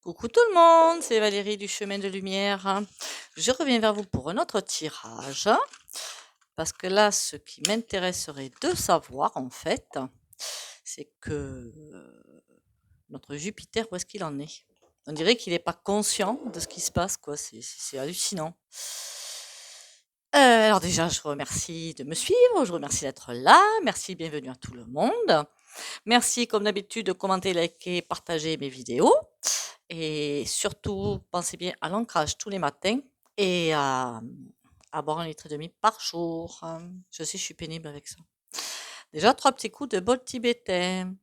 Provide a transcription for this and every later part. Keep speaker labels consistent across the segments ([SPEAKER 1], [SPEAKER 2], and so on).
[SPEAKER 1] Coucou tout le monde, c'est Valérie du Chemin de Lumière. Je reviens vers vous pour un autre tirage, parce que là, ce qui m'intéresserait de savoir, en fait, c'est que notre Jupiter, où est-ce qu'il en est? On dirait qu'il n'est pas conscient de ce qui se passe, quoi. C'est hallucinant. Alors déjà, je remercie de me suivre, je remercie d'être là, merci, bienvenue à tout le monde. Merci, comme d'habitude, de commenter, liker, partager mes vidéos. Et surtout, pensez bien à l'ancrage tous les matins et à boire 1,5 litre par jour. Je sais, je suis pénible avec ça. Déjà, 3 petits coups de bol tibétain.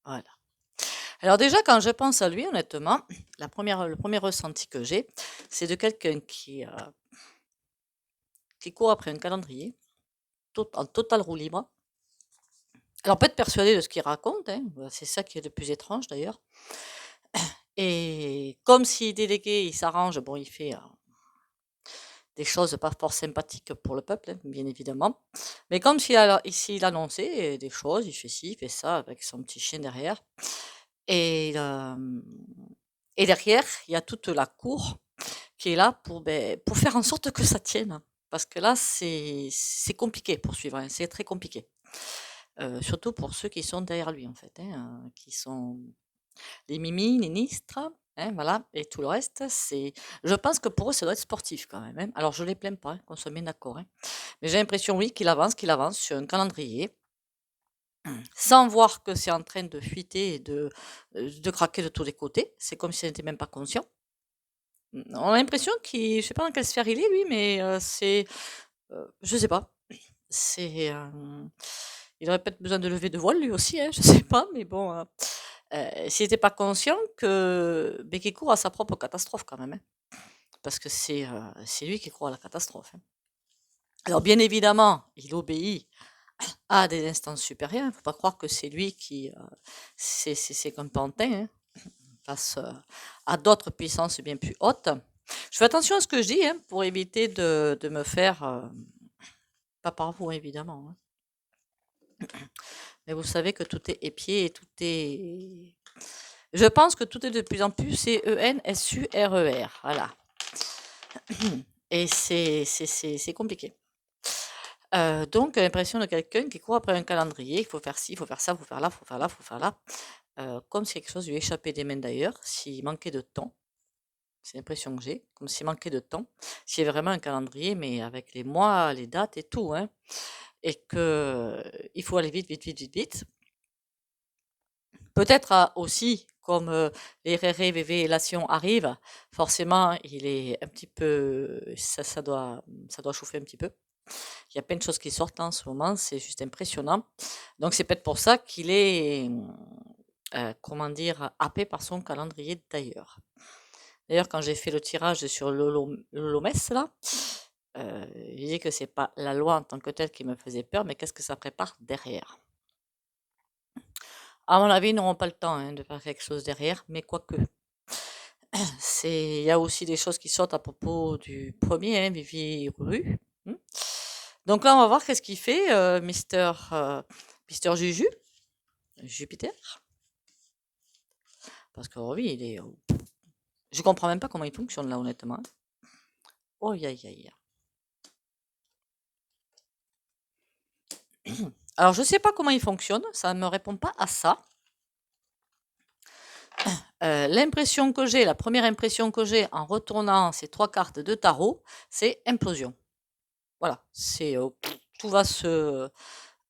[SPEAKER 1] Voilà. Alors déjà, quand je pense à lui, honnêtement, le premier ressenti que j'ai, c'est de quelqu'un qui court après un calendrier, en total roue libre. Alors, peut être persuadé de ce qu'il raconte, hein, c'est ça qui est le plus étrange d'ailleurs. Et comme s'il déléguait, il s'arrange, bon, il fait des choses pas fort sympathiques pour le peuple, hein, bien évidemment. Mais comme s'il annonçait des choses, il fait ci, il fait ça, avec son petit chien derrière. Et, et derrière, il y a toute la cour qui est là pour faire en sorte que ça tienne. Parce que là, c'est compliqué pour suivre, hein, c'est très compliqué. Surtout pour ceux qui sont derrière lui, en fait, hein, qui sont les Mimi, les Nistres, hein, voilà, et tout le reste, je pense que pour eux, ça doit être sportif quand même, hein. Alors, je les plains pas, hein, qu'on soit bien d'accord, hein. Mais j'ai l'impression, oui, qu'il avance sur un calendrier, sans voir que c'est en train de fuiter et de craquer de tous les côtés. C'est comme s'il n'était même pas conscient. On a l'impression je sais pas dans quelle sphère il est, lui, mais je sais pas. C'est, il aurait peut-être besoin de lever de voile, lui aussi, hein, je sais pas, mais bon, s'il n'était pas conscient qu'il court à sa propre catastrophe quand même, hein, parce que c'est lui qui court à la catastrophe, hein. Alors bien évidemment, il obéit à des instances supérieures, il ne faut pas croire que c'est lui c'est comme pantin, hein, face à d'autres puissances bien plus hautes. Je fais attention à ce que je dis, hein, pour éviter de me faire, pas par vous évidemment, hein, mais vous savez que tout est épié et tout est... Je pense que tout est de plus en plus CENSURER, voilà. Et c'est compliqué. Donc, l'impression de quelqu'un qui court après un calendrier, il faut faire ci, il faut faire ça, il faut faire là, il faut faire là, il faut faire là, comme si quelque chose lui échappait des mains d'ailleurs, s'il manquait de temps. C'est l'impression que j'ai, comme s'il manquait de temps. S'il y avait vraiment un calendrier, mais avec les mois, les dates et tout, hein, et que il faut aller vite, vite, vite, vite, vite. Peut-être aussi, comme les révélations arrivent, forcément, il est un petit peu, ça doit chauffer un petit peu. Il y a plein de choses qui sortent en ce moment, c'est juste impressionnant. Donc, c'est peut-être pour ça qu'il est, comment dire, happé par son calendrier d'ailleurs. D'ailleurs, quand j'ai fait le tirage sur l'OMS, là, je disais que c'est pas la loi en tant que telle qui me faisait peur, mais qu'est-ce que ça prépare derrière. À mon avis, ils n'auront pas le temps, hein, de faire quelque chose derrière, mais quoique. Il y a aussi des choses qui sortent à propos du premier, hein, Vivi Rue. Donc là, on va voir qu'est-ce qu'il fait, Mister Juju, Jupiter. Parce que oui, je comprends même pas comment il fonctionne là, honnêtement. Oh, aïe, aïe, aïe. Alors, je sais pas comment il fonctionne, ça ne me répond pas à ça. L'impression que j'ai, la première impression que j'ai en retournant ces 3 cartes de tarot, c'est implosion. Voilà, tout va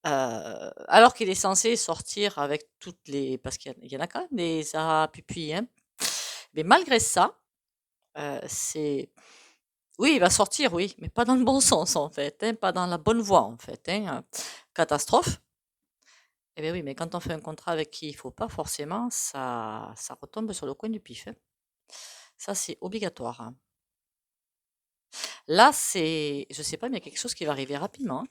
[SPEAKER 1] alors qu'il est censé sortir avec toutes les, parce qu'il y en a quand même des pupilles, hein. Mais malgré ça, c'est, oui, il va sortir, oui, mais pas dans le bon sens en fait, hein, pas dans la bonne voie en fait, hein. Catastrophe. Eh bien oui, mais quand on fait un contrat avec qui il faut pas forcément, ça retombe sur le coin du pif, hein. Ça, c'est obligatoire, hein. Là, je sais pas, mais il y a quelque chose qui va arriver rapidement, hein.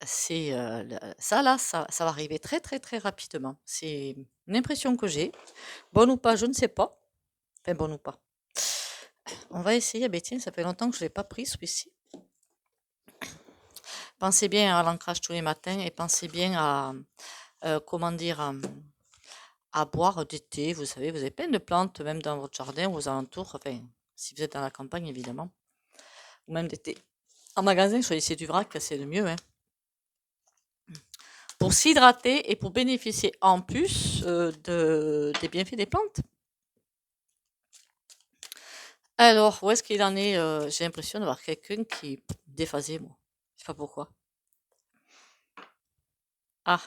[SPEAKER 1] Ça là, ça va arriver très, très, très rapidement. C'est une impression que j'ai. Bonne ou pas, je ne sais pas. Enfin, bonne ou pas. On va essayer. Ben tiens, ça fait longtemps que je l'ai pas pris celui-ci. Pensez bien à l'ancrage tous les matins et pensez bien à, comment dire, à boire du thé. Vous savez, vous avez plein de plantes, même dans votre jardin ou aux alentours. Enfin, si vous êtes dans la campagne, évidemment. Ou même des thés. En magasin, choisissez du vrac, c'est le mieux, hein. Pour s'hydrater et pour bénéficier en plus des bienfaits des plantes. Alors, où est-ce qu'il en est? J'ai l'impression d'avoir quelqu'un qui est déphasé, moi. Je sais pas pourquoi. Ah,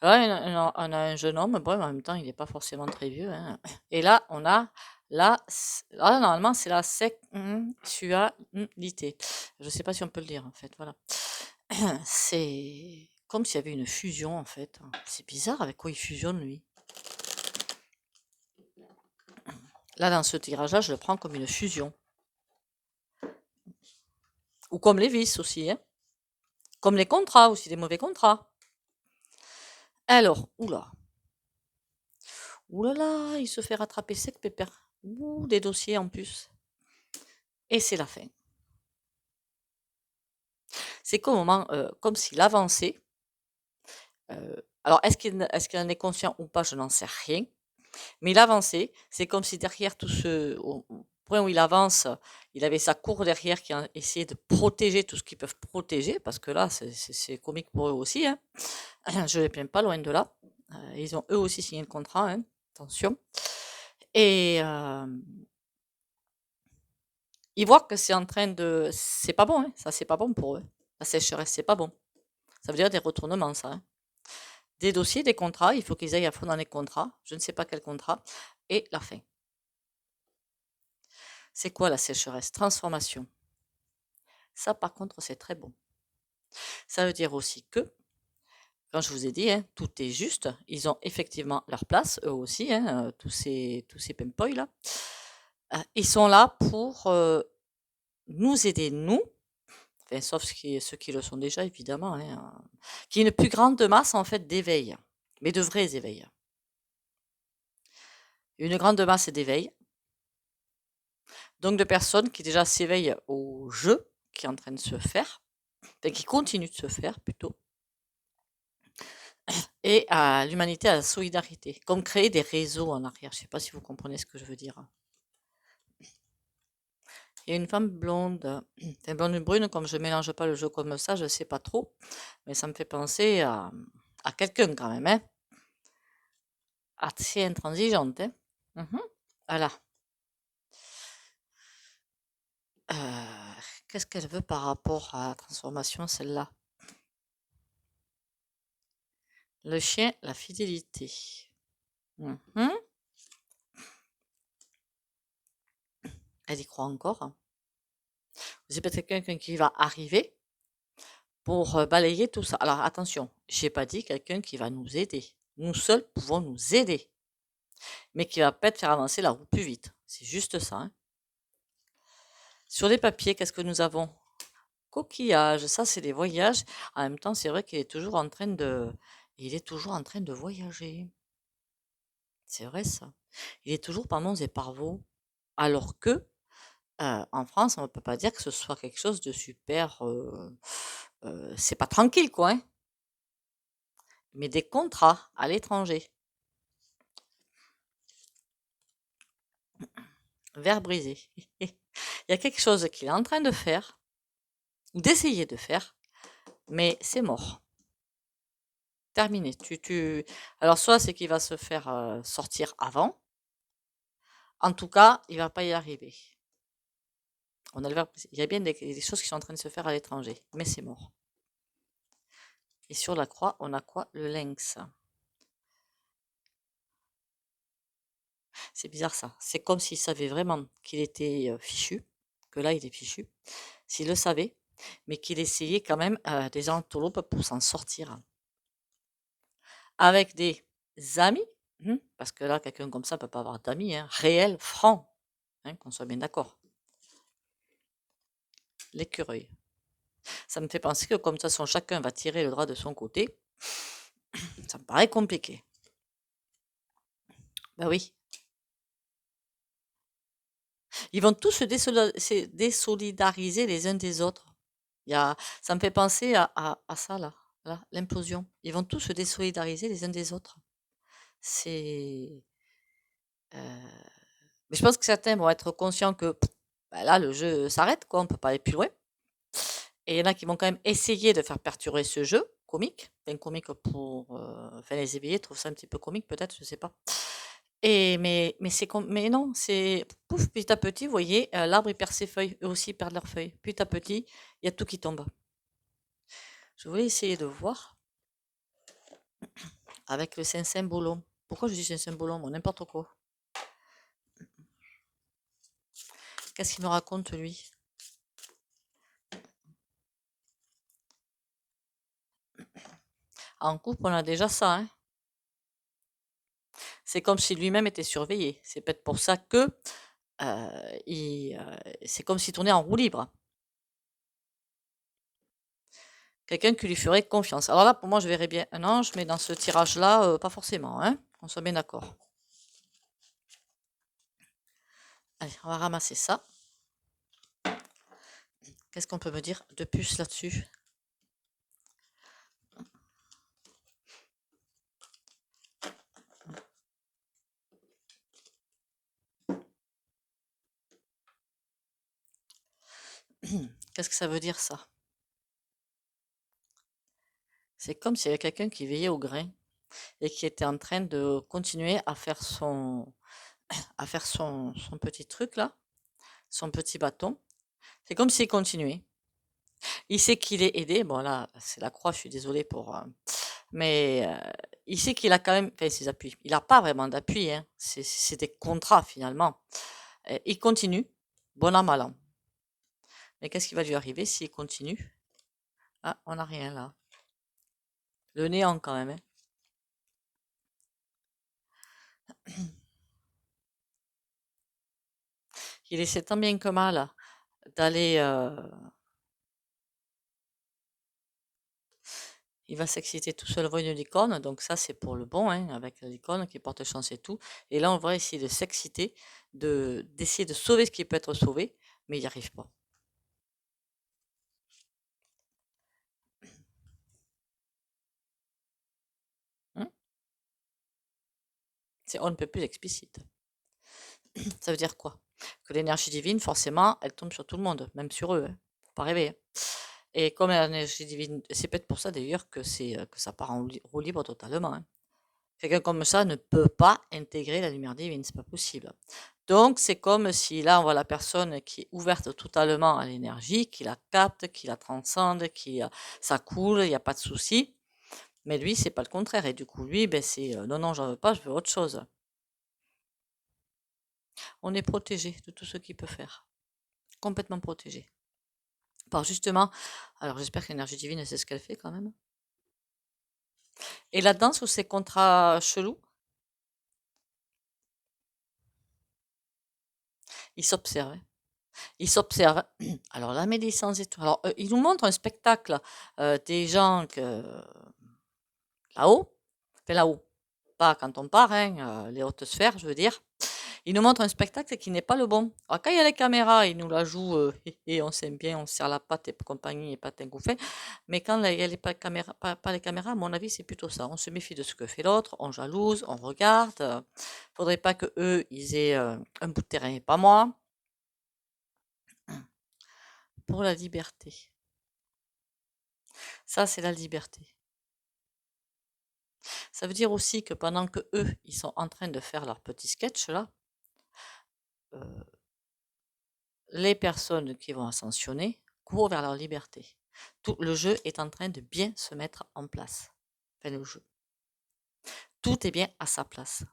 [SPEAKER 1] là, on a un jeune homme, bon, en même temps, il n'est pas forcément très vieux, hein. Et là, on a là, normalement, c'est la sexualité. Je ne sais pas si on peut le dire, en fait, voilà. C'est comme s'il y avait une fusion, en fait. C'est bizarre avec quoi il fusionne, lui. Là, dans ce tirage-là, je le prends comme une fusion. Ou comme les vices aussi, hein. Comme les contrats aussi, des mauvais contrats. Alors, oula. Ouh là, il se fait rattraper sec, pépère. Ouh, des dossiers en plus. Et c'est la fin. C'est comme s'il avançait. Alors, est-ce qu'il en est conscient ou pas, je n'en sais rien. Mais il avançait. C'est comme si derrière au point où il avance, il avait sa cour derrière qui a essayé de protéger tout ce qu'ils peuvent protéger, parce que là, c'est comique pour eux aussi, hein. Je ne les plains pas, loin de là. Ils ont eux aussi signé le contrat, hein. Attention. Et ils voient que c'est pas bon, hein. Ça, c'est pas bon pour eux. La sécheresse, c'est pas bon. Ça veut dire des retournements, ça, hein. Des dossiers, des contrats, il faut qu'ils aillent à fond dans les contrats. Je ne sais pas quel contrat. Et la fin. C'est quoi la sécheresse? Transformation. Ça, par contre, c'est très bon. Ça veut dire aussi que, quand je vous ai dit, hein, tout est juste. Ils ont effectivement leur place, eux aussi, hein, tous ces pimpoys là. Ils sont là pour nous aider, nous, enfin, sauf ceux qui le sont déjà, évidemment, hein, qui est une plus grande masse, en fait, d'éveil, mais de vrais éveils. Une grande masse d'éveil, donc de personnes qui déjà s'éveillent au jeu qui est en train de se faire, enfin, qui continue de se faire plutôt, et à l'humanité, à la solidarité, comme créer des réseaux en arrière. Je ne sais pas si vous comprenez ce que je veux dire. Il y a une femme blonde, enfin blonde ou brune, comme je ne mélange pas le jeu comme ça, je ne sais pas trop, mais ça me fait penser à quelqu'un quand même, hein. Assez intransigeante, hein. Mhm. Voilà. Qu'est-ce qu'elle veut par rapport à la transformation, celle-là? Le chien, la fidélité. Mhm. Elle y croit encore, hein. C'est peut-être quelqu'un qui va arriver pour balayer tout ça. Alors attention, j'ai pas dit quelqu'un qui va nous aider. Nous seuls pouvons nous aider, mais qui va peut-être faire avancer la roue plus vite. C'est juste ça, hein. Sur les papiers, qu'est-ce que nous avons? Coquillage, ça c'est des voyages. En même temps, c'est vrai il est toujours en train de voyager. C'est vrai ça. Il est toujours par monts et par vaux. Alors que en France, on ne peut pas dire que ce soit quelque chose de super. C'est pas tranquille, quoi, hein. Mais des contrats à l'étranger. Verre brisé. Il y a quelque chose qu'il est en train de faire, ou d'essayer de faire, mais c'est mort. Terminé. Alors, soit c'est qu'il va se faire sortir avant. En tout cas, il va pas y arriver. On a le verre brisé. Il y a bien des choses qui sont en train de se faire à l'étranger, mais c'est mort. Et sur la croix, on a quoi? Le lynx. C'est bizarre ça. C'est comme s'il savait vraiment qu'il était fichu, que là il est fichu, s'il le savait, mais qu'il essayait quand même des antilopes pour s'en sortir. Avec des amis, Parce que là, quelqu'un comme ça peut pas avoir d'amis, hein, réel, franc, hein, qu'on soit bien d'accord. L'écureuil. Ça me fait penser que comme de toute façon, chacun va tirer le drap de son côté. Ça me paraît compliqué. Ben oui. Ils vont tous se désolidariser les uns des autres. Ça me fait penser à ça, là, l'implosion. Ils vont tous se désolidariser les uns des autres. C'est. Mais je pense que certains vont être conscients que ben là, le jeu s'arrête, quoi, on peut pas aller plus loin. Et il y en a qui vont quand même essayer de faire perdurer ce jeu comique. Enfin, comique pour. Enfin, les éveillés trouvent ça un petit peu comique, peut-être, je sais pas. Mais non, c'est pouf, petit à petit, vous voyez, l'arbre il perd ses feuilles, eux aussi perdent leurs feuilles. Petit à petit, il y a tout qui tombe. Je voulais essayer de voir avec le Saint-Saint-Bolon. Pourquoi je dis Saint-Saint-Bolon? Bon, n'importe quoi. Qu'est-ce qu'il me raconte, lui? En couple, on a déjà ça, hein. C'est comme si lui-même était surveillé. C'est peut-être pour ça que c'est comme s'il tournait en roue libre. Quelqu'un qui lui ferait confiance. Alors là, pour moi, je verrais bien un ange, mais dans ce tirage-là, pas forcément, hein. On soit bien d'accord. Allez, on va ramasser ça. Qu'est-ce qu'on peut me dire de plus là-dessus? Qu'est-ce que ça veut dire, ça? C'est comme s'il y avait quelqu'un qui veillait au grain et qui était en train de continuer à faire son petit truc là, son petit bâton. C'est comme s'il continuait. Il sait qu'il est aidé. Bon là, c'est la croix, je suis désolée pour... mais il sait qu'il a quand même... Enfin, ses appuis. Il n'a pas vraiment d'appui. Hein. C'est des contrats finalement. Il continue, bon an, mal an. Mais qu'est-ce qui va lui arriver s'il continue? Ah, on n'a rien là. Le néant quand même. Hein. Il essaie tant bien que mal d'aller... il va s'exciter tout seul, voit une licorne, donc ça c'est pour le bon, hein, avec la licorne qui porte chance et tout. Et là on va essayer de s'exciter, d'essayer de sauver ce qui peut être sauvé, mais il n'y arrive pas. Hein. C'est on ne peut plus explicite. Ça veut dire quoi? Que l'énergie divine, forcément, elle tombe sur tout le monde, même sur eux. Hein. Faut pas rêver. Hein. Et comme l'énergie divine, c'est peut-être pour ça d'ailleurs que que ça part en roue libre totalement. Hein. Quelqu'un comme ça ne peut pas intégrer la lumière divine, c'est pas possible. Donc, c'est comme si là, on voit la personne qui est ouverte totalement à l'énergie, qui la capte, qui la transcende, ça coule, il n'y a pas de souci. Mais lui, c'est pas le contraire. Et du coup, lui, ben, c'est non, non, j'en veux pas, je veux autre chose. On est protégé de tout ce qu'il peut faire. Complètement protégé. Par justement, alors j'espère que l'énergie divine, c'est ce qu'elle fait quand même. Et là-dedans, sous ces contrats chelous, il s'observe. Hein. Il s'observe. Alors, la médecine et tout. Alors, il nous montre un spectacle des gens là-haut, enfin là-haut, pas quand on part, hein, les hautes sphères, je veux dire. Il nous montre un spectacle qui n'est pas le bon. Alors, quand il y a les caméras, il nous la joue et on s'aime bien, on se serre la patte et compagnie et patin gouffin. Mais quand il n'y a pas les caméras, à mon avis, c'est plutôt ça. On se méfie de ce que fait l'autre, on jalouse, on regarde. Faudrait pas que eux, ils aient un bout de terrain et pas moi. Pour la liberté. Ça, c'est la liberté. Ça veut dire aussi que pendant que eux, ils sont en train de faire leur petit sketch là, les personnes qui vont ascensionner courent vers leur liberté. Tout le jeu est en train de bien se mettre en place. Enfin, le jeu. Tout est bien à sa place.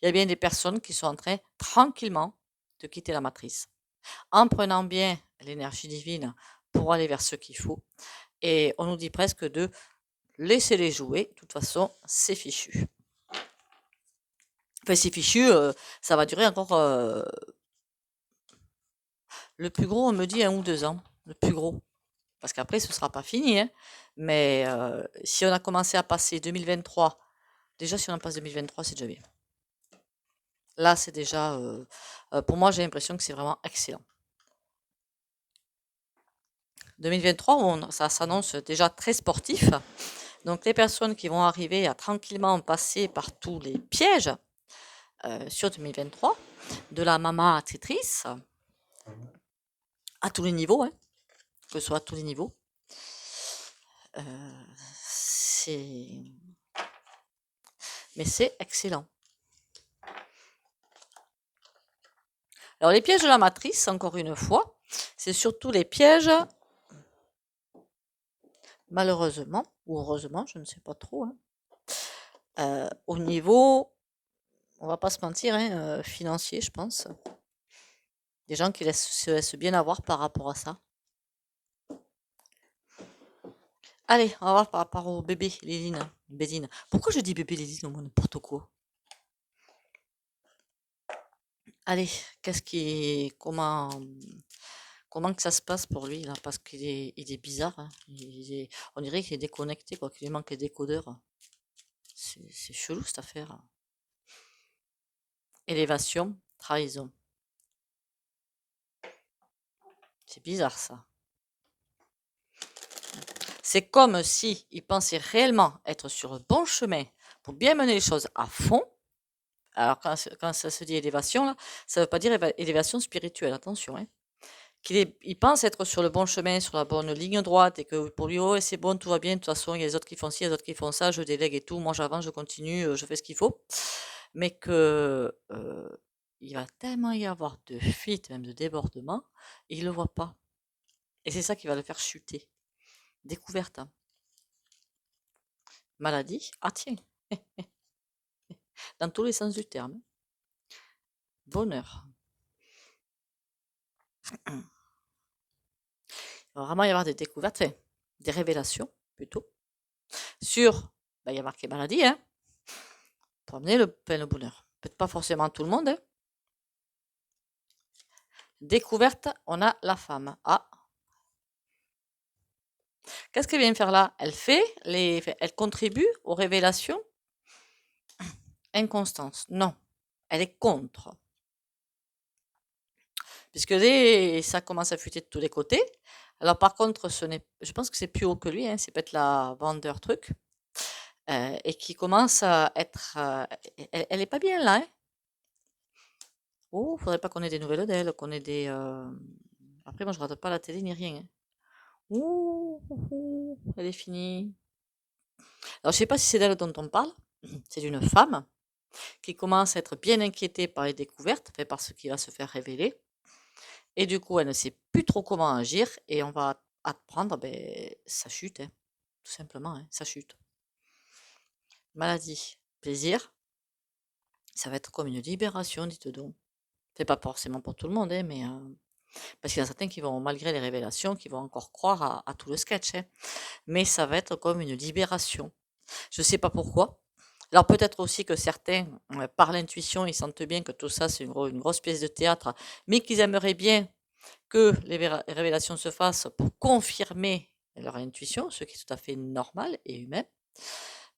[SPEAKER 1] Il y a bien des personnes qui sont en train tranquillement de quitter la matrice, en prenant bien l'énergie divine pour aller vers ce qu'il faut. Et on nous dit presque de laisser les jouer. De toute façon, c'est fichu. Enfin, c'est fichu, ça va durer encore. Le plus gros, on me dit 1 ou 2 ans. Le plus gros. Parce qu'après, ce sera pas fini, hein. Mais si on a commencé à passer 2023, déjà, si on en passe 2023, c'est déjà bien. Là, c'est déjà. Pour moi, j'ai l'impression que c'est vraiment excellent. 2023, ça s'annonce déjà très sportif. Donc, les personnes qui vont arriver à tranquillement passer par tous les pièges sur 2023, de la maman à Tetris, à tous les niveaux, hein, que ce soit à tous les niveaux, c'est. Mais c'est excellent. Alors, les pièges de la matrice, encore une fois, c'est surtout les pièges, malheureusement, ou heureusement, je ne sais pas trop, hein, au niveau, on va pas se mentir, hein, financier, je pense. Des gens qui se laissent bien avoir par rapport à ça. Allez, on va voir par rapport au bébé Léline. Bédine. Pourquoi je dis bébé Léline au moins n'importe quoi? Allez, comment que ça se passe pour lui là? Parce il est bizarre, hein. On dirait qu'il est déconnecté, quoi, qu'il lui manque les décodeurs. C'est chelou cette affaire. Élévation, trahison. C'est bizarre ça. C'est comme si il pensait réellement être sur le bon chemin pour bien mener les choses à fond. Alors quand ça se dit élévation, là, ça ne veut pas dire élévation spirituelle, attention, hein. Il pense être sur le bon chemin, sur la bonne ligne droite, et que pour lui, oh, c'est bon, tout va bien, de toute façon, il y a les autres qui font ci, il y a les autres qui font ça, je délègue et tout, moi j'avance, je continue, je fais ce qu'il faut. Mais que il va tellement y avoir de fuites, même de débordements, et il ne le voit pas. Et c'est ça qui va le faire chuter. Découverte, hein. Maladie, ah tiens, dans tous les sens du terme. Bonheur. Il va vraiment y avoir des découvertes, enfin, des révélations plutôt, sur, il y a marqué maladie, hein, pour amener le plein le bonheur. Peut-être pas forcément tout le monde, hein. Découverte, on a la femme. Ah, qu'est-ce qu'elle vient faire là? Elle contribue aux révélations. Inconstance, non, elle est contre. Puisque ça commence à fuiter de tous les côtés. Alors par contre, je pense que c'est plus haut que lui, hein, c'est peut-être la vendeur truc, et qui commence à être, elle est pas bien là, hein. Oh, faudrait pas qu'on ait des nouvelles d'elle, qu'on ait des. Après, moi, je regarde pas la télé ni rien, hein. Ouh, elle est finie. Alors, je sais pas si c'est d'elle dont on parle. C'est d'une femme qui commence à être bien inquiétée par les découvertes, fait par ce qui va se faire révéler. Et du coup, elle ne sait plus trop comment agir et on va apprendre, sa chute, hein, tout simplement, hein, sa chute. Maladie, plaisir, ça va être comme une libération, dites donc. C'est pas forcément pour tout le monde, hein, mais parce qu'il y en a certains qui vont, malgré les révélations, qui vont encore croire à tout le sketch, hein. Mais ça va être comme une libération. Je ne sais pas pourquoi. Alors peut-être aussi que certains, par l'intuition, ils sentent bien que tout ça, c'est une grosse pièce de théâtre, mais qu'ils aimeraient bien que les révélations se fassent pour confirmer leur intuition, ce qui est tout à fait normal et humain.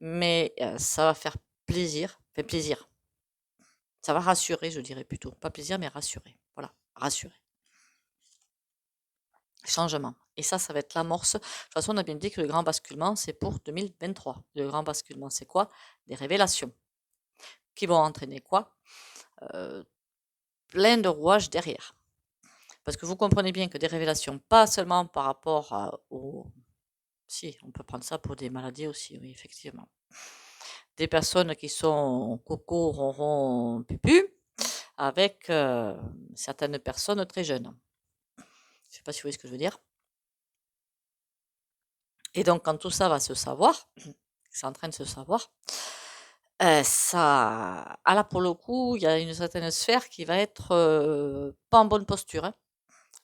[SPEAKER 1] Mais ça va faire plaisir, fait plaisir. Ça va rassurer, je dirais plutôt. Pas plaisir, mais rassurer. Voilà, rassurer. Changement. Et ça va être l'amorce. De toute façon, on a bien dit que le grand basculement, c'est pour 2023. Le grand basculement, c'est quoi? Des révélations. Qui vont entraîner quoi? Plein de rouages derrière. Parce que vous comprenez bien que des révélations, pas seulement par rapport au... Si, on peut prendre ça pour des maladies aussi, oui, effectivement. Des personnes qui sont coco, ronron, pupu, avec certaines personnes très jeunes. Je ne sais pas si vous voyez ce que je veux dire. Et donc, quand tout ça va se savoir, c'est en train de se savoir, ça, là pour le coup, il y a une certaine sphère qui va être pas en bonne posture, hein,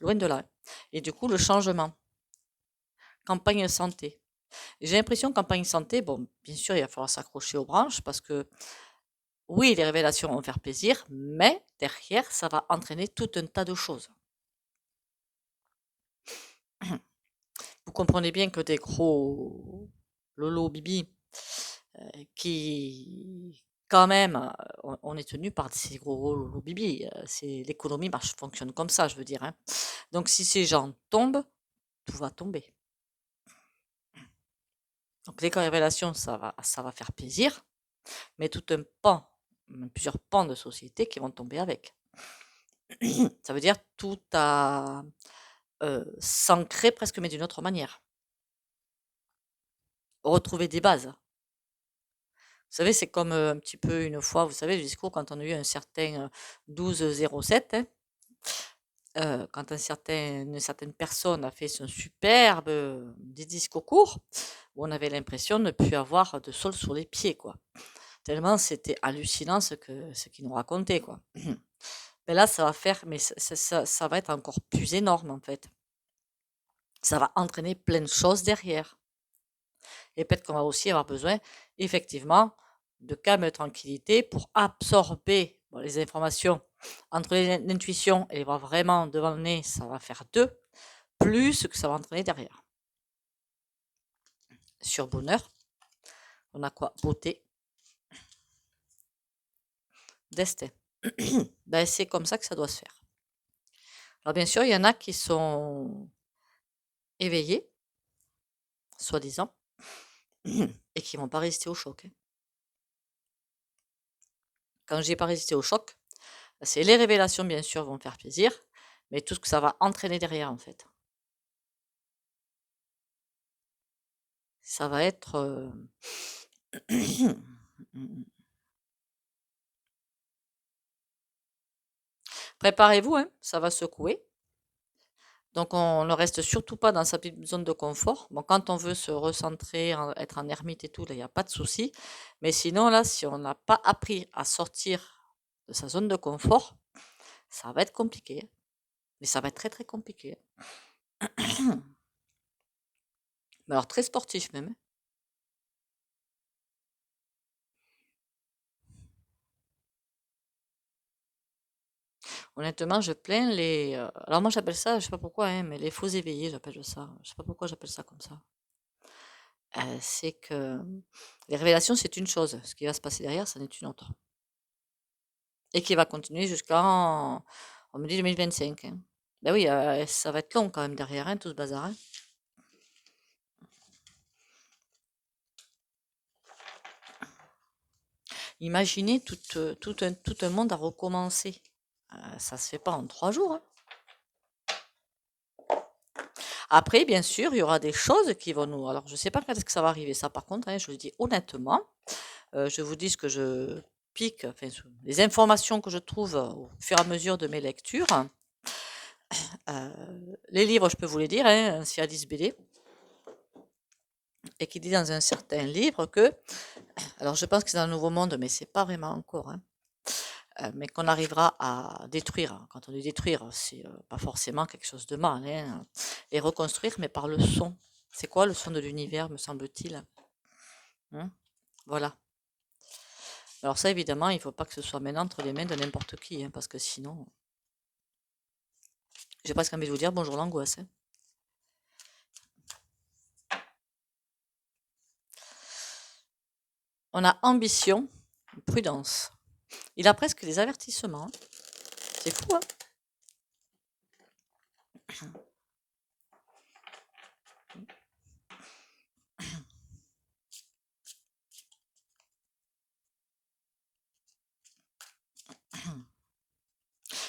[SPEAKER 1] loin de là. Et du coup, le changement. Campagne santé. J'ai l'impression campagne santé, bon, bien sûr, il va falloir s'accrocher aux branches parce que oui, les révélations vont faire plaisir, mais derrière, ça va entraîner tout un tas de choses. Vous comprenez bien que des gros lolo bibi qui, quand même, on est tenu par ces gros lolo bibi. L'économie fonctionne comme ça, je veux dire, hein. Donc, si ces gens tombent, tout va tomber. Donc, les révélations, ça va faire plaisir, mais tout un pan, plusieurs pans de société qui vont tomber avec. Ça veut dire tout à s'ancrer presque, mais d'une autre manière. Retrouver des bases. Vous savez, c'est comme un petit peu une fois, vous savez, le discours quand on a eu un certain 1207, hein, quand une certaine personne a fait son superbe discours court, où on avait l'impression de ne plus avoir de sol sur les pieds, quoi. Tellement c'était hallucinant ce qu'il nous racontait, quoi. Mais là, ça va faire, mais ça va être encore plus énorme, en fait. Ça va entraîner plein de choses derrière. Et peut-être qu'on va aussi avoir besoin, effectivement, de calme et de tranquillité pour absorber les informations. Entre l'intuition et les voir vraiment devant le nez, ça va faire deux, plus que ça va entraîner derrière. Sur bonheur, on a quoi? Beauté, destin. Ben, c'est comme ça que ça doit se faire. Alors bien sûr, il y en a qui sont éveillés, soi-disant, et qui vont pas résister au choc, hein. Quand je dis pas résister au choc, c'est les révélations, bien sûr, vont faire plaisir, mais tout ce que ça va entraîner derrière, en fait. Ça va être... Préparez-vous, hein, ça va secouer. Donc, on ne reste surtout pas dans sa petite zone de confort. Bon, quand on veut se recentrer, être en ermite et tout, là, il n'y a pas de souci. Mais sinon, là, si on n'a pas appris à sortir de sa zone de confort, ça va être compliqué, hein. Mais ça va être très, très compliqué, hein. Mais alors, très sportif même, hein. Honnêtement, je plains les... alors moi, j'appelle ça, je sais pas pourquoi, hein, mais les faux éveillés, j'appelle ça. Je sais pas pourquoi j'appelle ça comme ça. C'est que les révélations, c'est une chose. Ce qui va se passer derrière, ça n'est une autre. Et qui va continuer jusqu'en, on me dit 2025, hein. Ben oui, ça va être long quand même derrière, hein, tout ce bazar, hein. Imaginez tout un monde à recommencer. Ça se fait pas en 3 jours, hein. Après, bien sûr, il y aura des choses qui vont nous... Alors, je sais pas quand est-ce que ça va arriver, ça par contre, hein, je vous le dis honnêtement. Je vous dis ce que je pique, enfin, les informations que je trouve au fur et à mesure de mes lectures. Les livres, je peux vous les dire, hein, s'il y a 10 BD, et qui dit dans un certain livre que, alors je pense que c'est dans le Nouveau Monde, mais c'est pas vraiment encore, hein, mais qu'on arrivera à détruire. Quand on dit détruire, c'est pas forcément quelque chose de mal, hein, et reconstruire, mais par le son. C'est quoi le son de l'univers, me semble-t-il, hein? Voilà. Alors ça, évidemment, il ne faut pas que ce soit maintenant entre les mains de n'importe qui, hein, parce que sinon, j'ai presque envie de vous dire bonjour l'angoisse, hein. On a ambition, prudence. Il a presque des avertissements, hein. C'est fou, hein.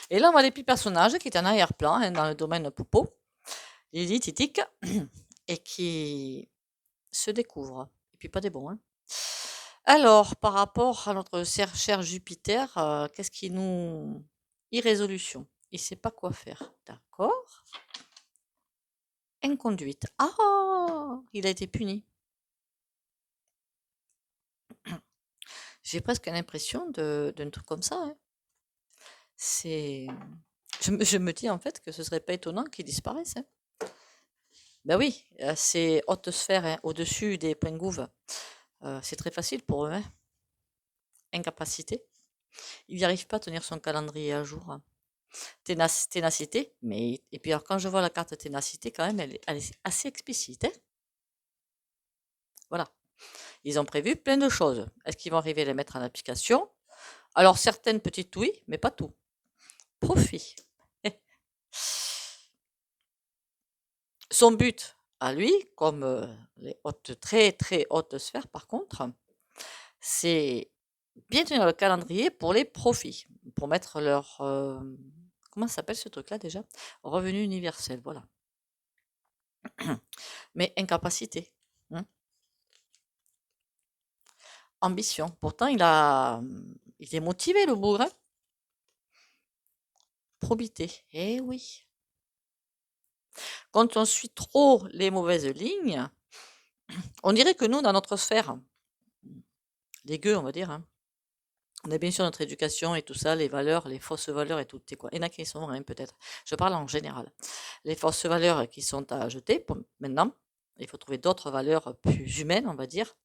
[SPEAKER 1] Et là, on voit des petits personnages qui est en arrière-plan, hein, dans le domaine popo, Lily, Titic, et qui se découvrent. Et puis pas des bons, hein. Alors, par rapport à notre cher Jupiter, qu'est-ce qui nous... Irrésolution. Il ne sait pas quoi faire. D'accord. Inconduite. Ah, il a été puni. J'ai presque l'impression d'un truc comme ça, hein. C'est... Je me dis en fait que ce serait pas étonnant qu'il disparaisse, hein. Ben oui, c'est haute sphère, hein, au-dessus des points gouv. C'est très facile pour eux, hein. incapacité. Il n'y arrive pas à tenir son calendrier à jour, hein. Ténacité, mais et puis alors quand je vois la carte ténacité, quand même, elle est assez explicite, hein. Voilà. Ils ont prévu plein de choses. Est-ce qu'ils vont arriver à les mettre en application? Alors certaines petites oui, mais pas tout. Profit. Son but à lui, comme les hautes, très très hautes sphères par contre, c'est bien tenir le calendrier pour les profits, pour mettre leur comment ça s'appelle ce truc-là déjà? Revenu universel, voilà. Mais incapacité, hein. Ambition. Pourtant, il est motivé, le bourrin. Probité. Eh oui. Quand on suit trop les mauvaises lignes, on dirait que nous, dans notre sphère, les gueux, on va dire, hein, on a bien sûr notre éducation et tout ça, les valeurs, les fausses valeurs et tout. Et quoi. Il y en a qui sont vraies, peut-être. Je parle en général. Les fausses valeurs qui sont à jeter pour maintenant. Il faut trouver d'autres valeurs plus humaines, on va dire.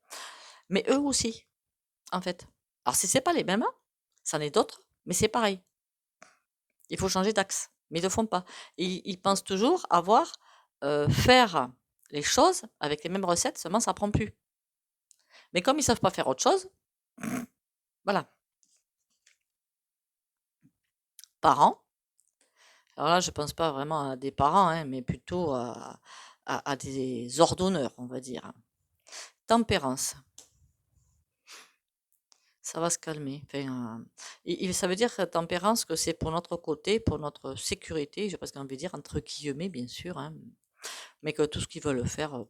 [SPEAKER 1] Mais eux aussi, en fait. Alors, si c'est pas les mêmes, c'en est d'autres, mais c'est pareil. Il faut changer d'axe. Mais ils ne le font pas. Ils pensent toujours avoir, faire les choses avec les mêmes recettes, seulement ça prend plus. Mais comme ils ne savent pas faire autre chose, voilà. Parents, alors là, je pense pas vraiment à des parents, hein, mais plutôt à des ordonneurs, on va dire. Tempérance, ça va se calmer. Enfin, ça veut dire tempérance que c'est pour notre côté, pour notre sécurité, je sais pas ce qu'on veut dire, entre guillemets, bien sûr, hein, mais que tout ce qu'ils veulent faire,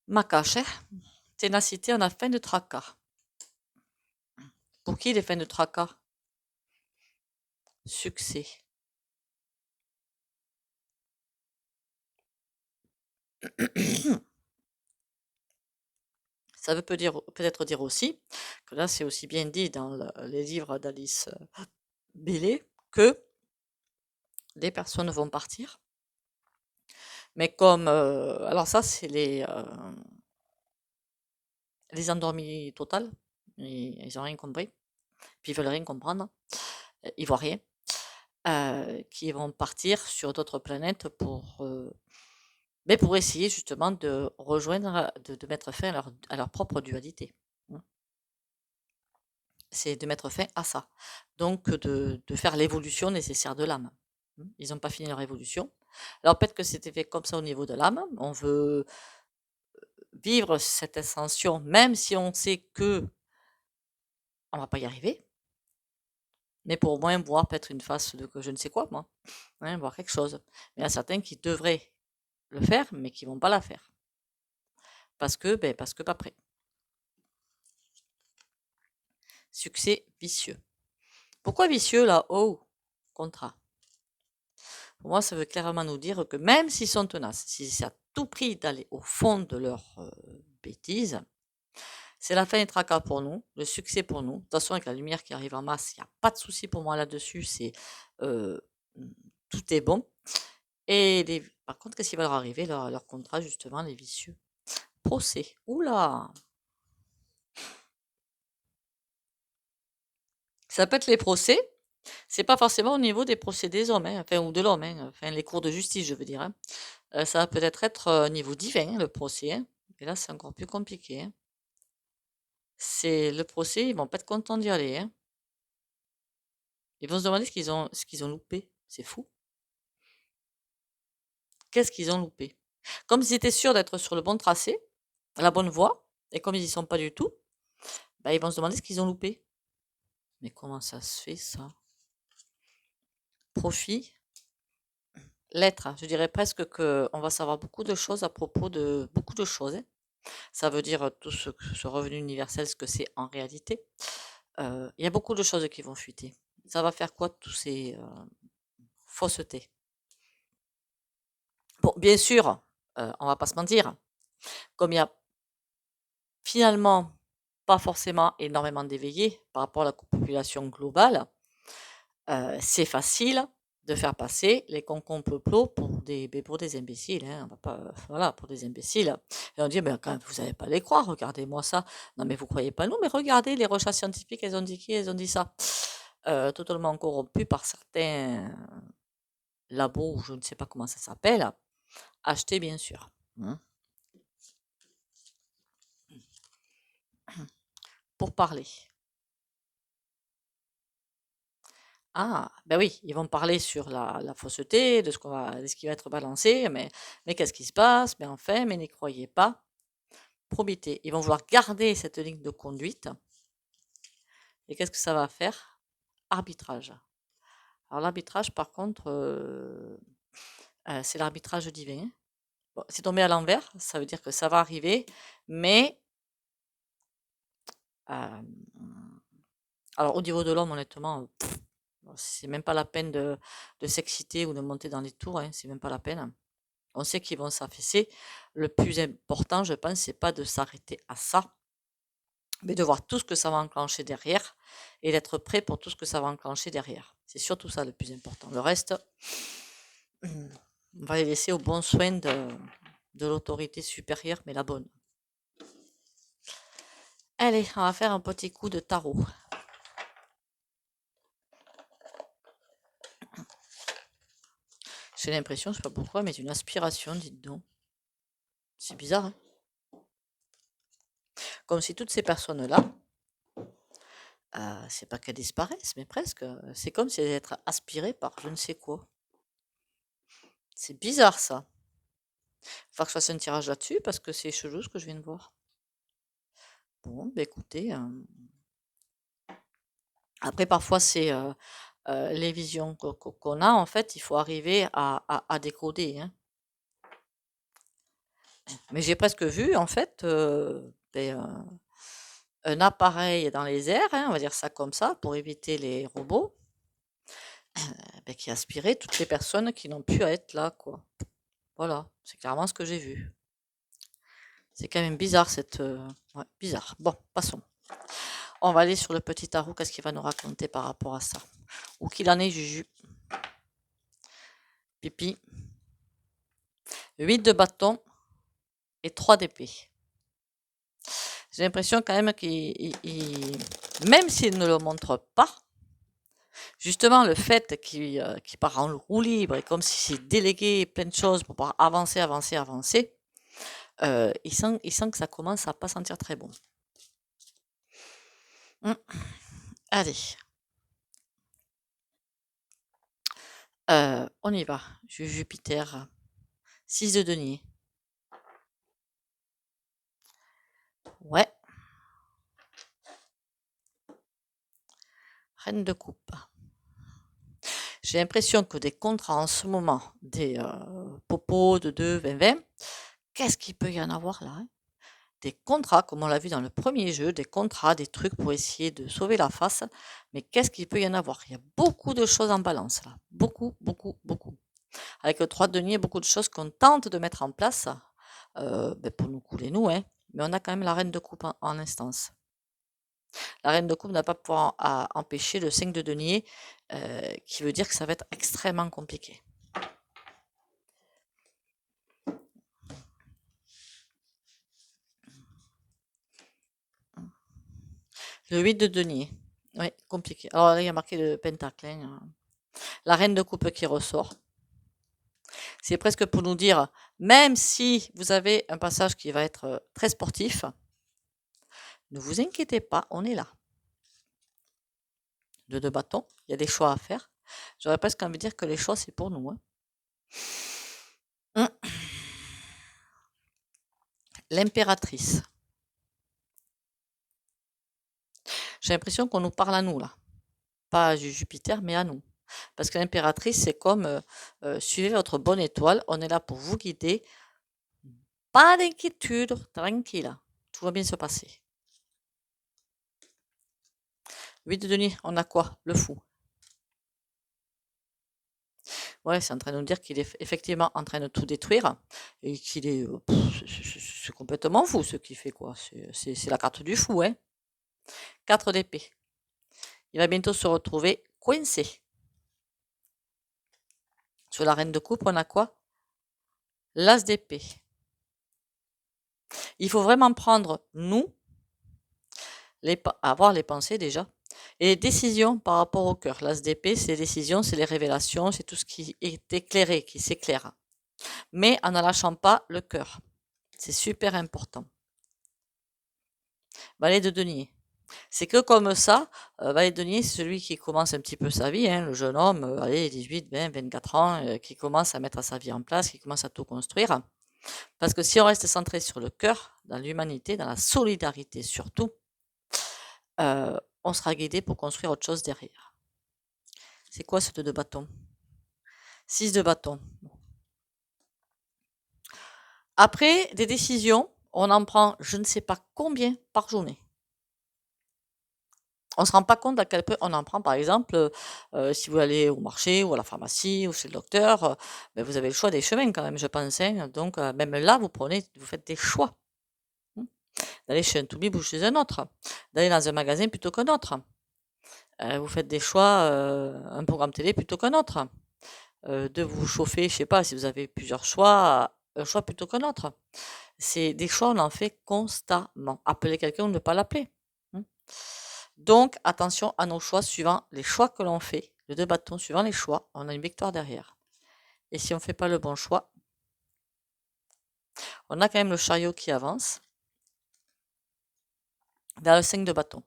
[SPEAKER 1] macache, hein. Ténacité, on a fin de tracas. Pour qui les fins de tracas? Succès. Ça veut peut-être dire aussi, que là c'est aussi bien dit dans les livres d'Alice Bailey, que les personnes vont partir. Mais comme, alors ça c'est les endormis total, ils ont rien compris, puis ils veulent rien comprendre, ils voient rien, qui vont partir sur d'autres planètes mais pour essayer justement de rejoindre, de mettre fin à leur propre dualité, hein. C'est de mettre fin à ça. Donc de faire l'évolution nécessaire de l'âme. Ils n'ont pas fini leur évolution. Alors peut-être que c'était fait comme ça au niveau de l'âme. On veut vivre cette ascension, même si on sait que on va pas y arriver. Mais pour au moins voir peut-être une face de je ne sais quoi, moi. Hein, voir quelque chose. Mais il y a certains qui devraient le faire, mais qui vont pas la faire. Parce que pas prêt. Succès vicieux. Pourquoi vicieux là? Oh, contrat. Pour moi, ça veut clairement nous dire que même s'ils sont tenaces, s'ils essaient à tout prix d'aller au fond de leur bêtise, c'est la fin des tracas pour nous, le succès pour nous. De toute façon, avec la lumière qui arrive en masse, il n'y a pas de souci pour moi là-dessus. Euh, tout est bon. Et par contre, qu'est-ce qui va leur arriver, leur contrat, justement, les vicieux? Procès. Oula! Ça peut être les procès. C'est pas forcément au niveau des procès des hommes, hein, enfin, ou de l'homme, hein, enfin, les cours de justice, je veux dire, hein. Ça va peut-être être niveau divin, le procès, hein. Et là, c'est encore plus compliqué, hein. C'est le procès, ils vont pas être contents d'y aller, hein. Ils vont se demander ce qu'ils ont loupé. C'est fou. Qu'est-ce qu'ils ont loupé? Comme s'ils étaient sûrs d'être sur le bon tracé, la bonne voie, et comme ils y sont pas du tout, bah, ils vont se demander ce qu'ils ont loupé. Mais comment ça se fait, ça? Profit, l'être. Je dirais presque qu'on va savoir beaucoup de choses à propos de beaucoup de choses, hein. Ça veut dire tout ce revenu universel, ce que c'est en réalité. Il y a beaucoup de choses qui vont fuiter. Ça va faire quoi, tous ces faussetés? Bon, bien sûr, on va pas se mentir, comme il y a finalement pas forcément énormément d'éveillés par rapport à la population globale, c'est facile de faire passer les concombres plots pour des imbéciles, hein, on va pas, voilà, pour des imbéciles. Et on dit, mais quand même, vous n'allez pas les croire, regardez-moi ça. Non, mais vous croyez pas nous, mais regardez, les recherches scientifiques, elles ont dit qui? Elles ont dit ça. Totalement corrompu par certains labos, ou je ne sais pas comment ça s'appelle, achetés bien sûr. Hein, pour parler. Ah, ben oui, ils vont parler sur la fausseté de ce qui va être balancé, mais qu'est-ce qui se passe? Mais enfin, mais n'y croyez pas. Probité. Ils vont vouloir garder cette ligne de conduite. Et qu'est-ce que ça va faire? Arbitrage. Alors l'arbitrage, par contre, c'est l'arbitrage divin. Bon, c'est tombé à l'envers, ça veut dire que ça va arriver, mais euh, alors au niveau de l'homme, honnêtement, c'est même pas la peine de s'exciter ou de monter dans les tours, hein, c'est même pas la peine. On sait qu'ils vont s'affaisser. Le plus important, je pense, c'est pas de s'arrêter à ça, mais de voir tout ce que ça va enclencher derrière et d'être prêt pour tout ce que ça va enclencher derrière. C'est surtout ça le plus important. Le reste, on va les laisser au bon soin de l'autorité supérieure, mais la bonne. Allez, on va faire un petit coup de tarot. J'ai l'impression, je sais pas pourquoi, mais une aspiration, dites donc. C'est bizarre, hein? Comme si toutes ces personnes-là, c'est pas qu'elles disparaissent, mais presque. C'est comme si elles étaient aspirées par je ne sais quoi. C'est bizarre ça. Faut que je fasse un tirage là-dessus parce que c'est chelou ce que je viens de voir. Bon, bah écoutez, après parfois c'est les visions qu'on a, en fait, il faut arriver à décoder, hein. Mais j'ai presque vu, en fait, un appareil dans les airs, hein, on va dire ça comme ça, pour éviter les robots, qui aspirait toutes les personnes qui n'ont pu être là, quoi. Voilà, c'est clairement ce que j'ai vu. C'est quand même bizarre ouais, bizarre. Bon, passons. On va aller sur le petit tarot, qu'est-ce qu'il va nous raconter par rapport à ça? Où qu'il en est, Juju? Pipi. 8 de bâton et 3 d'épée. J'ai l'impression quand même même s'il ne le montre pas, justement le fait qu'il part en roue libre et comme si c'est délégué plein de choses pour pouvoir avancer, avancer, avancer, il sent que ça commence à pas sentir très bon. Allez. On y va. Jupiter. 6 de denier. Ouais. Reine de coupe. J'ai l'impression que des contrats en ce moment, des popos de 2, 20, 20, qu'est-ce qu'il peut y en avoir là, hein? Des contrats, comme on l'a vu dans le premier jeu, des contrats, des trucs pour essayer de sauver la face. Mais qu'est-ce qu'il peut y en avoir? Il y a beaucoup de choses en balance là. Beaucoup, beaucoup, beaucoup. Avec le 3 de denier, beaucoup de choses qu'on tente de mettre en place pour nous couler nous, hein. Mais on a quand même la reine de coupe en instance. La reine de coupe n'a pas pouvoir empêcher le 5 de denier, qui veut dire que ça va être extrêmement compliqué. Le 8 de denier, oui, compliqué. Alors là, il y a marqué le pentacle, hein. La reine de coupe qui ressort. C'est presque pour nous dire, même si vous avez un passage qui va être très sportif, ne vous inquiétez pas, on est là. De bâtons, il y a des choix à faire. J'aurais presque envie de dire que les choix, c'est pour nous, hein. L'impératrice. J'ai l'impression qu'on nous parle à nous, là. Pas à Jupiter, mais à nous. Parce que l'impératrice, c'est comme suivez votre bonne étoile, on est là pour vous guider. Pas d'inquiétude, tranquille, tout va bien se passer. 8 de denier, on a quoi? Le fou. Ouais, c'est en train de nous dire qu'il est effectivement en train de tout détruire et qu'il est. C'est complètement fou ce qu'il fait, quoi. C'est la carte du fou, hein. 4 d'épée. Il va bientôt se retrouver coincé. Sur la reine de coupe, on a quoi? L'as d'épée. Il faut vraiment prendre, nous, avoir les pensées déjà, et les décisions par rapport au cœur. L'as d'épée, c'est les décisions, c'est les révélations, c'est tout ce qui est éclairé, qui s'éclaire. Mais en ne lâchant pas le cœur. C'est super important. Valet de denier. C'est que comme ça, valet de denier, c'est celui qui commence un petit peu sa vie, hein, le jeune homme, allez, 18, 20, 24 ans, qui commence à mettre sa vie en place, qui commence à tout construire. Parce que si on reste centré sur le cœur, dans l'humanité, dans la solidarité surtout, on sera guidé pour construire autre chose derrière. C'est quoi ce 2 de bâton? 6 de bâton. Après, des décisions, on en prend je ne sais pas combien par journée. On se rend pas compte à quel point on en prend. Par exemple, si vous allez au marché ou à la pharmacie ou chez le docteur, ben vous avez le choix des chemins quand même, je pense, hein. Donc, même là, vous faites des choix. Mmh. D'aller chez un toubib ou chez un autre, d'aller dans un magasin plutôt qu'un autre. Vous faites des choix, un programme télé plutôt qu'un autre. De vous chauffer, je sais pas, si vous avez plusieurs choix, un choix plutôt qu'un autre. C'est des choix, on en fait constamment. Appeler quelqu'un ou ne pas l'appeler. Mmh. Donc, attention à nos choix suivant les choix que l'on fait. Le 2 bâtons, suivant les choix, on a une victoire derrière. Et si on ne fait pas le bon choix, on a quand même le chariot qui avance vers le 5 de bâton.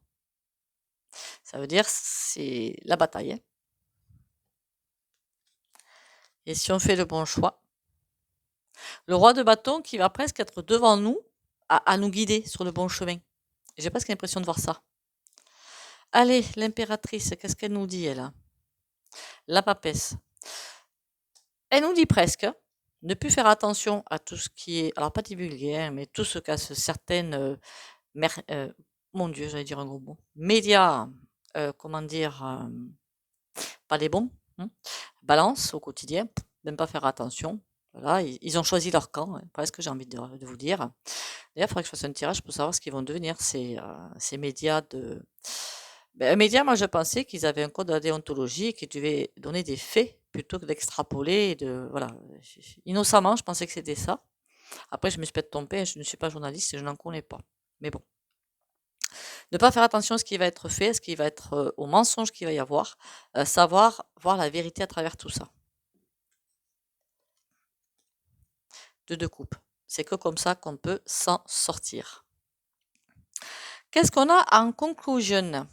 [SPEAKER 1] Ça veut dire c'est la bataille, hein. Et si on fait le bon choix, le roi de bâton qui va presque être devant nous, à nous guider sur le bon chemin. J'ai presque l'impression de voir ça. Allez, l'impératrice, qu'est-ce qu'elle nous dit, elle? La papesse. Elle nous dit presque ne plus faire attention à tout ce qui est, alors pas divulgué, hein, mais tout ce qu'a certaines, mon Dieu, j'allais dire un gros mot, médias, comment dire, pas les bons, hein, balance au quotidien, même pas faire attention. Voilà, ils ont choisi leur camp, hein, presque, j'ai envie de vous dire. D'ailleurs, il faudrait que je fasse un tirage pour savoir ce qu'ils vont devenir ces médias de. Ben, un média, moi, je pensais qu'ils avaient un code de déontologie et qu'ils devaient donner des faits plutôt que d'extrapoler. Voilà. Innocemment, je pensais que c'était ça. Après, je me suis peut-être trompée, je ne suis pas journaliste et je n'en connais pas. Mais bon. Ne pas faire attention à ce qui va être fait, à ce qui va être au mensonge qu'il va y avoir, savoir voir la vérité à travers tout ça. De coupe. C'est que comme ça qu'on peut s'en sortir. Qu'est-ce qu'on a en conclusion?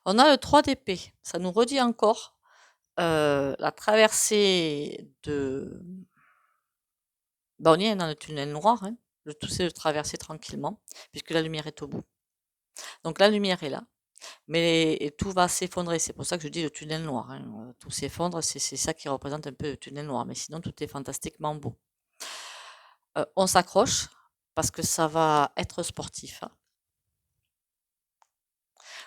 [SPEAKER 1] On a le 3 d'épée. Ça nous redit encore la traversée de. On y est dans le tunnel noir. Hein. Le tout, c'est de traverser tranquillement, puisque la lumière est au bout. Donc la lumière est là, mais tout va s'effondrer. C'est pour ça que je dis le tunnel noir. Hein. Tout s'effondre, c'est ça qui représente un peu le tunnel noir. Mais sinon, tout est fantastiquement beau. On s'accroche parce que ça va être sportif. Hein.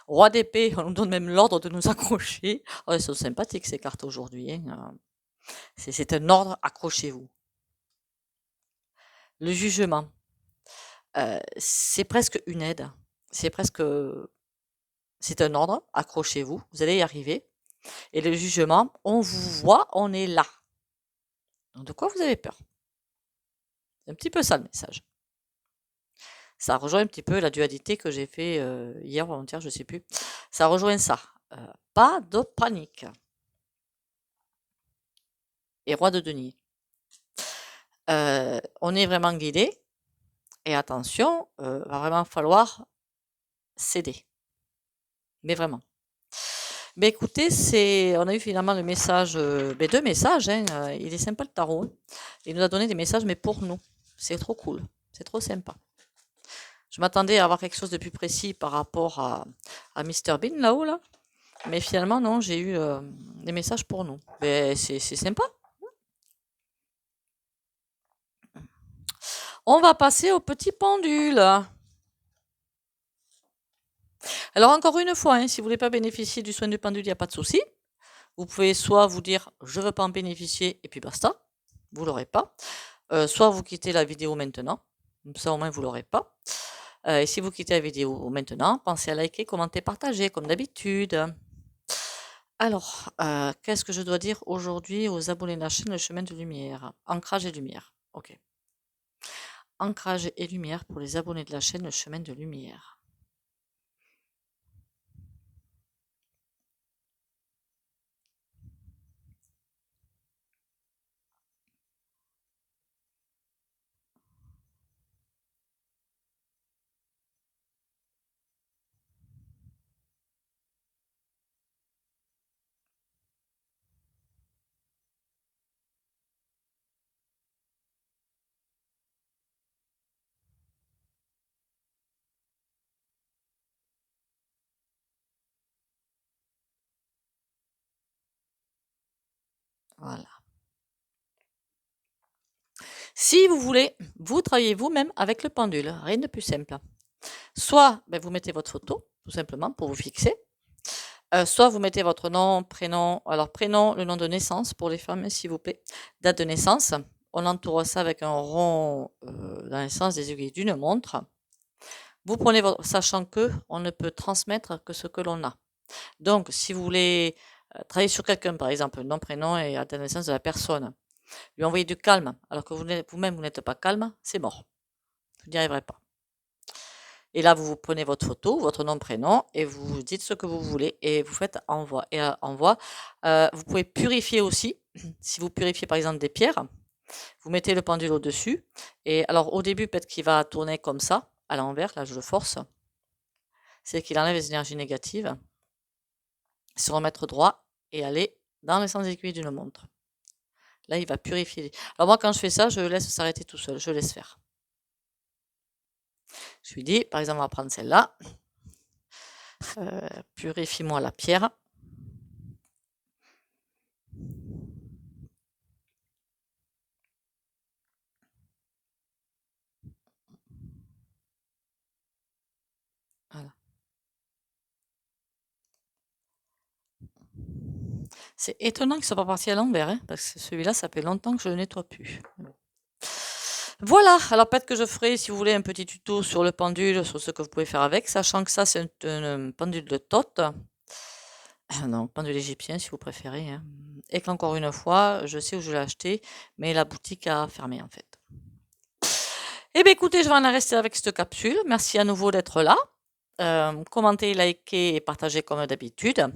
[SPEAKER 1] Roi d'épée, on nous donne même l'ordre de nous accrocher. Oh, elles sont sympathiques ces cartes aujourd'hui. Hein. C'est un ordre, accrochez-vous. Le jugement, c'est presque une aide. C'est un ordre, accrochez-vous, vous allez y arriver. Et le jugement, on vous voit, on est là. Donc de quoi vous avez peur? C'est un petit peu ça le message. Ça rejoint un petit peu la dualité que j'ai fait hier ou avant-hier, je ne sais plus. Ça rejoint ça. Pas de panique. Et roi de denier. On est vraiment guidé. Et attention, va vraiment falloir céder. Mais vraiment. Mais écoutez, on a eu finalement le message, deux messages. Hein, il est sympa le tarot. Hein. Il nous a donné des messages, mais pour nous. C'est trop cool. C'est trop sympa. Je m'attendais à avoir quelque chose de plus précis par rapport à Mr Bean là-haut, là. Mais finalement, non, j'ai eu des messages pour nous. Mais c'est sympa. On va passer au petit pendule. Alors encore une fois, hein, si vous ne voulez pas bénéficier du soin du pendule, il n'y a pas de souci. Vous pouvez soit vous dire je ne veux pas en bénéficier et puis basta, vous ne l'aurez pas. Soit vous quittez la vidéo maintenant, ça au moins vous ne l'aurez pas. Et si vous quittez la vidéo maintenant, pensez à liker, commenter, partager comme d'habitude. Alors, qu'est-ce que je dois dire aujourd'hui aux abonnés de la chaîne Le Chemin de Lumière? Ancrage et lumière. OK. Ancrage et lumière pour les abonnés de la chaîne Le Chemin de Lumière. Voilà. Si vous voulez, vous travaillez vous-même avec le pendule, rien de plus simple. Soit vous mettez votre photo, tout simplement, pour vous fixer. Soit vous mettez votre nom, prénom. Alors prénom, le nom de naissance pour les femmes, s'il vous plaît. Date de naissance. On entoure ça avec un rond dans le sens des aiguilles d'une montre. Vous prenez votre, sachant que on ne peut transmettre que ce que l'on a. Donc, si vous voulez travailler sur quelqu'un, par exemple, nom, prénom et date de naissance de la personne, lui envoyer du calme, alors que vous-même vous n'êtes pas calme, c'est mort. Vous n'y arriverez pas. Et là, vous prenez votre photo, votre nom, prénom, et vous dites ce que vous voulez, et vous faites envoi. Et envoi, vous pouvez purifier aussi. Si vous purifiez par exemple des pierres, vous mettez le pendule au-dessus. Et alors au début, peut-être qu'il va tourner comme ça, à l'envers, là je le force. C'est qu'il enlève les énergies négatives, se remettre droit et aller dans le sens des aiguilles d'une montre. Là, il va purifier. Alors moi, quand je fais ça, je laisse s'arrêter tout seul, je laisse faire. Je lui dis, par exemple, on va prendre celle-là. Purifie-moi la pierre. Voilà. C'est étonnant qu'il ne soit pas parti à l'envers, hein, parce que celui-là, ça fait longtemps que je ne le nettoie plus. Voilà, alors peut-être que je ferai, si vous voulez, un petit tuto sur le pendule, sur ce que vous pouvez faire avec, sachant que ça, c'est un pendule de Thoth, donc pendule égyptien si vous préférez, hein. Et qu'encore une fois, je sais où je l'ai acheté, mais la boutique a fermé en fait. Eh bien écoutez, je vais en rester avec cette capsule. Merci à nouveau d'être là. Commentez, likez et partagez comme d'habitude.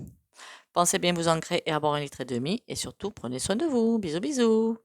[SPEAKER 1] Pensez bien vous ancrer et à boire 1,5 litre. Et surtout, prenez soin de vous. Bisous, bisous.